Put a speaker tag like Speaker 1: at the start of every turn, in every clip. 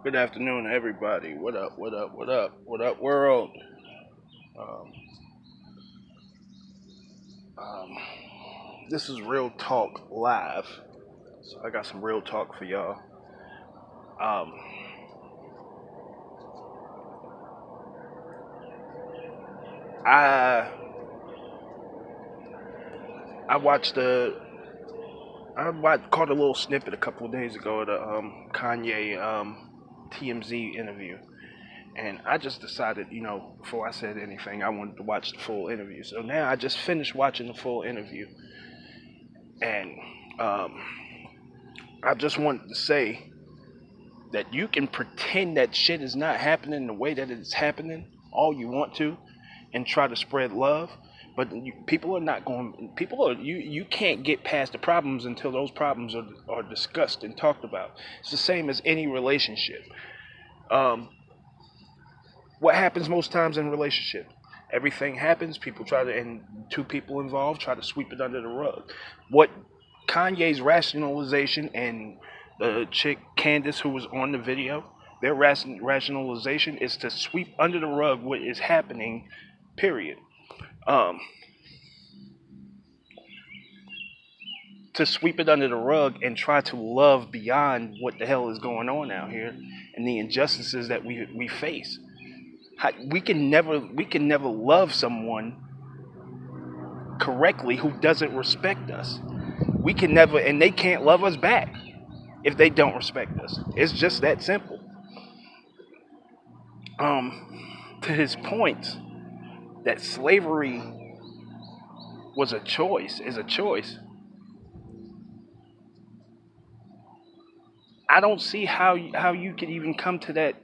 Speaker 1: Good afternoon, everybody. What up? What up? What up? What up, world? Um, um, this is Real Talk Live, so I got some real talk for y'all. Um, I I watched the caught a little snippet a couple of days ago of the Kanye TMZ interview, and I just decided, before I said anything, I wanted to watch the full interview. So now I just finished watching the full interview, and um, I just wanted to say that you can pretend that shit is not happening the way that it's happening all you want to and try to spread love, but people are not going, people are, you can't get past the problems until those problems are discussed and talked about. It's the same as any relationship. um, what happens most times in relationship? Everything happens, people try to, and two people involved try to sweep it under the rug. What Kanye's rationalization and the chick Candace who was on the video, their rationalization is to sweep under the rug what is happening. Period. Um, to sweep it under the rug and try to love beyond what the hell is going on out here and the injustices that we face. We can never love someone correctly who doesn't respect us. We can never, and they can't love us back if they don't respect us. It's just that simple. To his point that slavery was a choice, is a choice. I don't see how you could even come to that.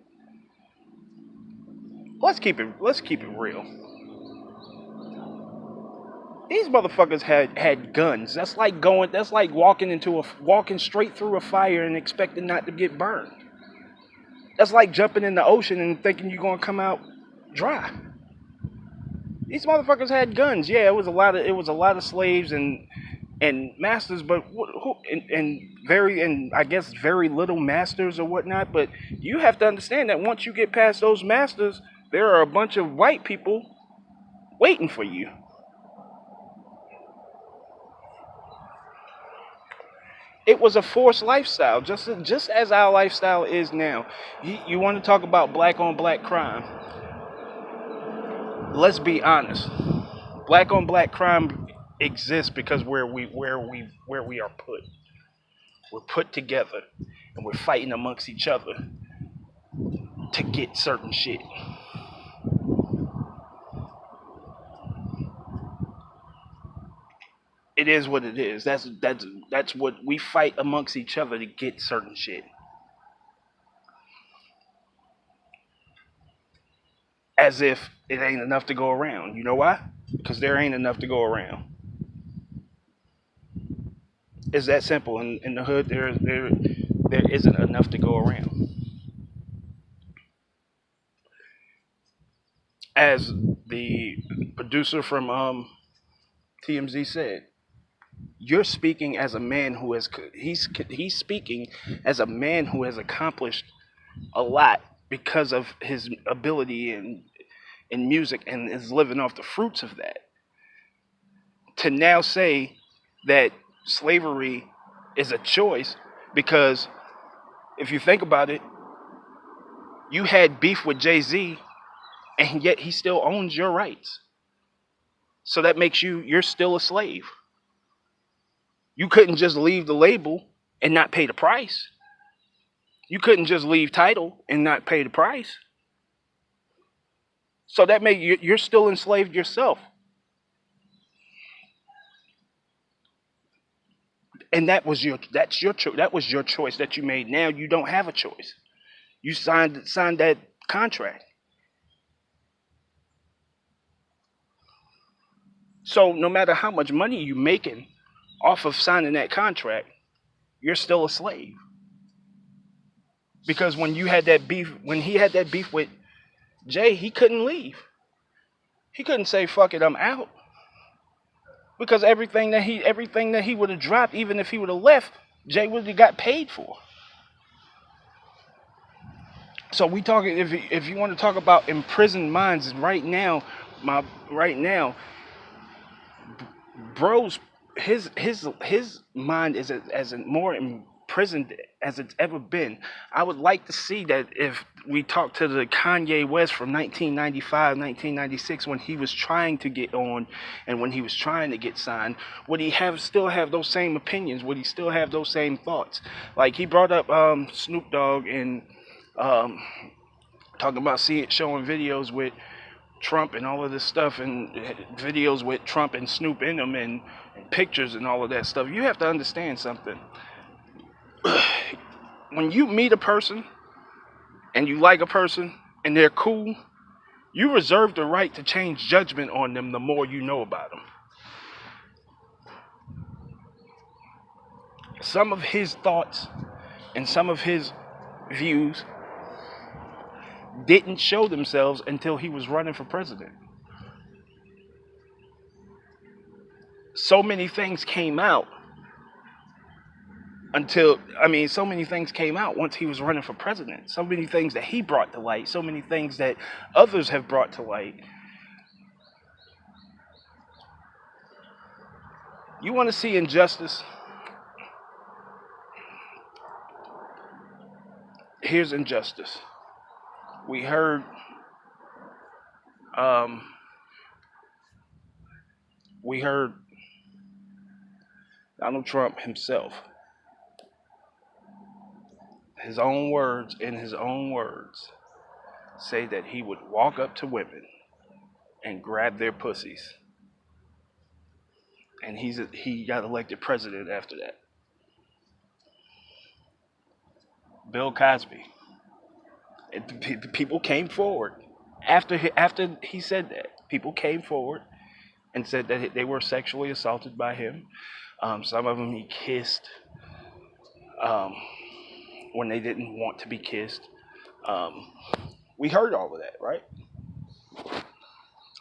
Speaker 1: Let's keep it real. These motherfuckers had guns. That's like walking straight through a fire and expecting not to get burned. That's like jumping in the ocean and thinking you're gonna come out dry. These motherfuckers had guns. Yeah, it was a lot of slaves and masters, but and I guess very little masters or whatnot. But you have to understand that once you get past those masters, there are a bunch of white people waiting for you. It was a forced lifestyle, just as our lifestyle is now. You want to talk about black on black crime? Let's be honest. Black on black crime exists because where we are put. We're put together and we're fighting amongst each other to get certain shit. It is what it is. That's what we fight amongst each other to get certain shit. As if it ain't enough to go around. You know why? Because there ain't enough to go around. It's that simple. In the hood, there isn't enough to go around. As the producer from TMZ said, you're speaking as a man who he's speaking as a man who has accomplished a lot because of his ability in music and is living off the fruits of that. To now say that slavery is a choice, because if you think about it, you had beef with Jay-Z and yet he still owns your rights. So that makes you're still a slave. You couldn't just leave the label and not pay the price. You couldn't just leave title and not pay the price. So that make you're still enslaved yourself. And that was your choice that you made. Now you don't have a choice. You signed that contract. So no matter how much money you making off of signing that contract, you're still a slave. Because when he had that beef with Jay, he couldn't leave. He couldn't say fuck it, I'm out. Because everything that he would have dropped, even if he would have left, Jay would have got paid for. So we talking, if you want to talk about imprisoned minds right now, my right now, bro's his mind is as more imprisoned as it's ever been. I would like to see that if we talk to the Kanye West from 1995, 1996, when he was trying to get on and when he was trying to get signed, would he have still have those same opinions? Would he still have those same thoughts? Like he brought up Snoop Dogg and um, talking about showing videos with Trump and all of this stuff and videos with Trump and Snoop in them and pictures and all of that stuff. You have to understand something. When you meet a person and you like a person and they're cool, you reserve the right to change judgment on them the more you know about them. Some of his thoughts and some of his views didn't show themselves until he was running for president. So many things came out so many things came out once he was running for president. So many things that he brought to light, so many things that others have brought to light. You want to see injustice? Here's injustice. We heard um, we heard Donald Trump himself, in his own words, say that he would walk up to women and grab their pussies. And he got elected president after that. Bill Cosby. People came forward after he said that. People came forward and said that they were sexually assaulted by him. Some of them he kissed um, when they didn't want to be kissed. We heard all of that, right?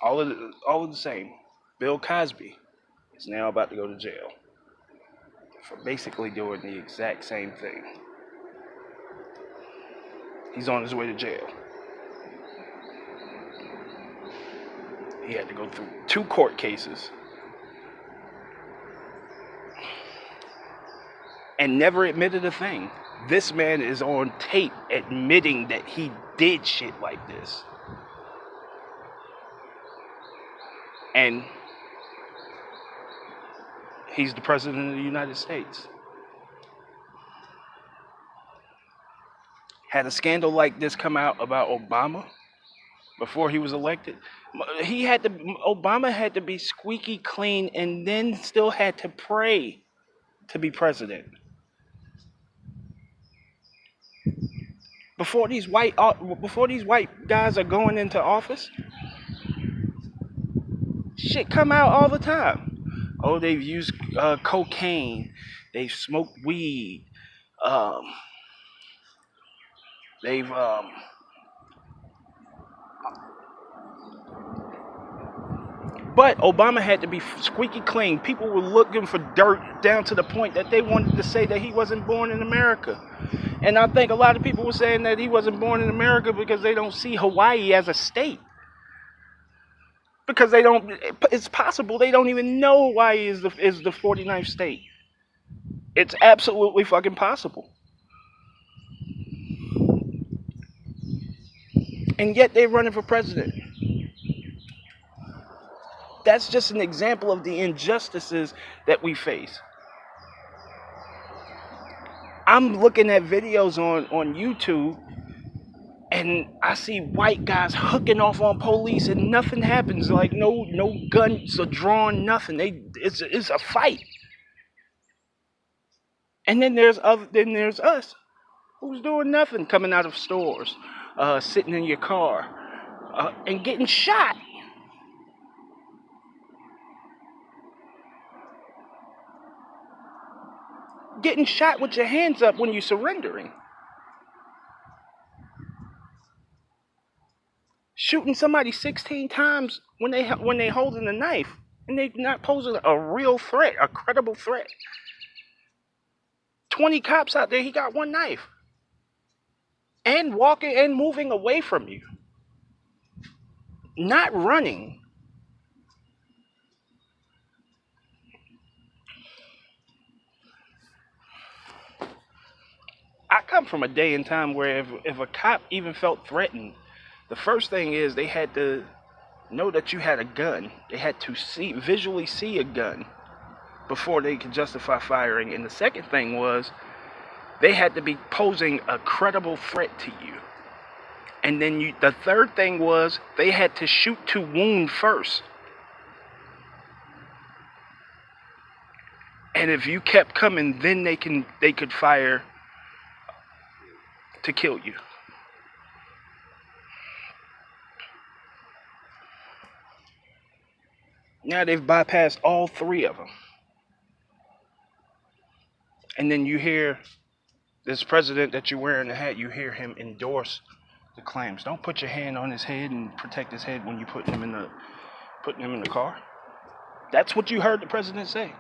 Speaker 1: All of the same. Bill Cosby is now about to go to jail for basically doing the exact same thing. He's on his way to jail. He had to go through 2 court cases and never admitted a thing. This man is on tape admitting that he did shit like this. And he's the president of the United States. Had a scandal like this come out about Obama before he was elected, Obama had to be squeaky clean and then still had to pray to be president. Before these white guys are going into office, shit come out all the time. Oh, they've used cocaine, they've smoked weed, they've but Obama had to be squeaky clean. People were looking for dirt down to the point that they wanted to say that he wasn't born in America. And I think a lot of people were saying that he wasn't born in America because they don't see Hawaii as a state. Because it's possible they don't even know Hawaii is the 49th state. It's absolutely fucking possible. And yet they're running for president. That's just an example of the injustices that we face. I'm looking at videos on YouTube and I see white guys hooking off on police and nothing happens. Like no guns are drawn, nothing. It's a fight. And then there's us who's doing nothing, coming out of stores, sitting in your car, and getting shot. Getting shot with your hands up when you're surrendering. Shooting somebody 16 times when they holding a knife and they not posing a real threat, a credible threat. 20 cops out there, he got one knife. and walking and moving away from you, not running. I come from a day and time where if a cop even felt threatened, the first thing is they had to know that you had a gun. They had to visually see a gun before they could justify firing. And the second thing was they had to be posing a credible threat to you. And then the third thing was they had to shoot to wound first. And if you kept coming, then they could fire to kill you. Now they've bypassed all three of them. And then you hear this president that you're wearing the hat, you hear him endorse the claims. Don't put your hand on his head and protect his head when you putting him in the car. That's what you heard the president say.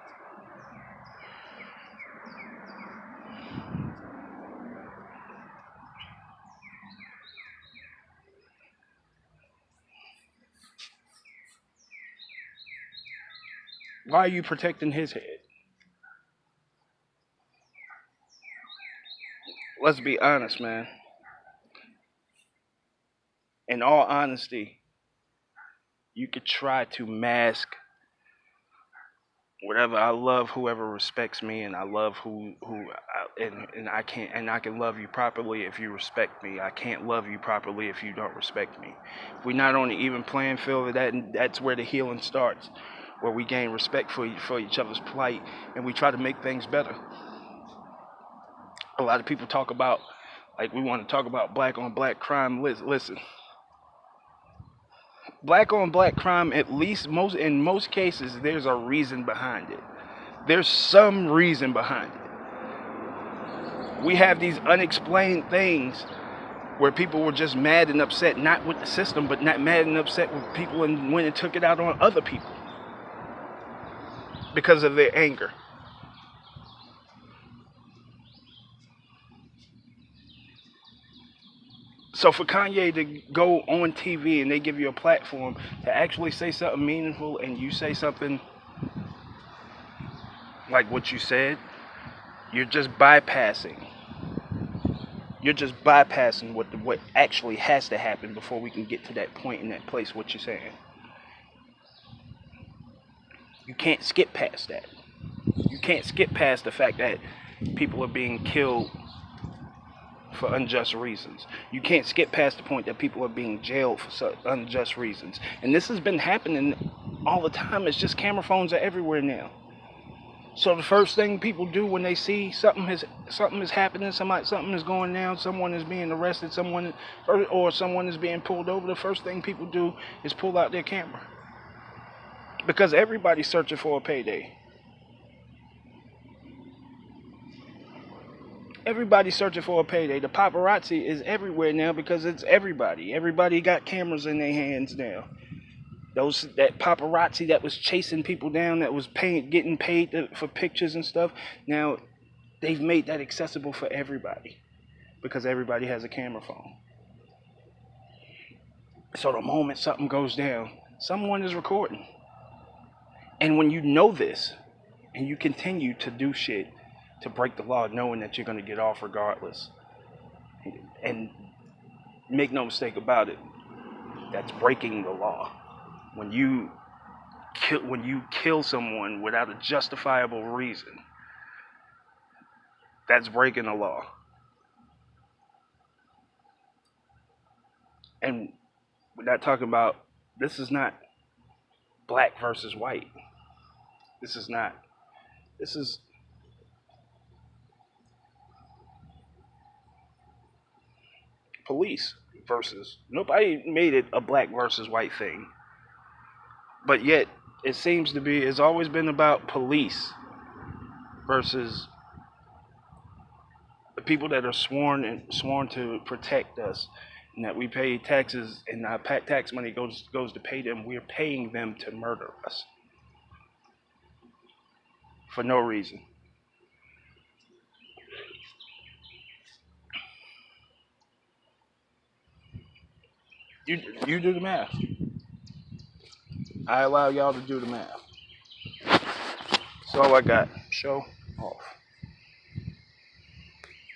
Speaker 1: Why are you protecting his head? Let's be honest, man. In all honesty, you could try to mask whatever. I love whoever respects me, and I love and I can love you properly if you respect me. I can't love you properly if you don't respect me. If we're not on the even playing field, that's where the healing starts, where we gain respect for each other's plight, and we try to make things better. A lot of people talk about, like, we want to talk about black on black crime. Listen, black on black crime, at least in most cases, there's a reason behind it. There's some reason behind it. We have these unexplained things where people were just mad and upset, not with the system, but not mad and upset with people, and when it took it out on other people because of their anger. So for Kanye to go on TV and they give you a platform to actually say something meaningful, and you say something like what you said, you're just bypassing. You're just bypassing what actually has to happen before we can get to that point in that place, what you're saying. You can't skip past that. You can't skip past the fact that people are being killed for unjust reasons. You can't skip past the point that people are being jailed for such unjust reasons. And this has been happening all the time. It's just camera phones are everywhere now. So the first thing people do when they see something is happening, something is going down, someone is being arrested, or someone is being pulled over, the first thing people do is pull out their camera. Because everybody's searching for a payday. Everybody's searching for a payday. The paparazzi is everywhere now because it's everybody. Everybody got cameras in their hands now. That paparazzi that was chasing people down, that was getting paid for pictures and stuff. Now they've made that accessible for everybody because everybody has a camera phone. So the moment something goes down, someone is recording. And when you know this, and you continue to do shit to break the law, knowing that you're going to get off regardless, and make no mistake about it, that's breaking the law. When you kill someone without a justifiable reason, that's breaking the law. And we're not talking about, this is not black versus white. This is police versus, nobody made it a black versus white thing. But yet, it's always been about police versus the people that are sworn to protect us, and that we pay taxes, and our tax money goes to pay them. We're paying them to murder us for no reason. You do the math. I allow y'all to do the math. That's all I got. Show off.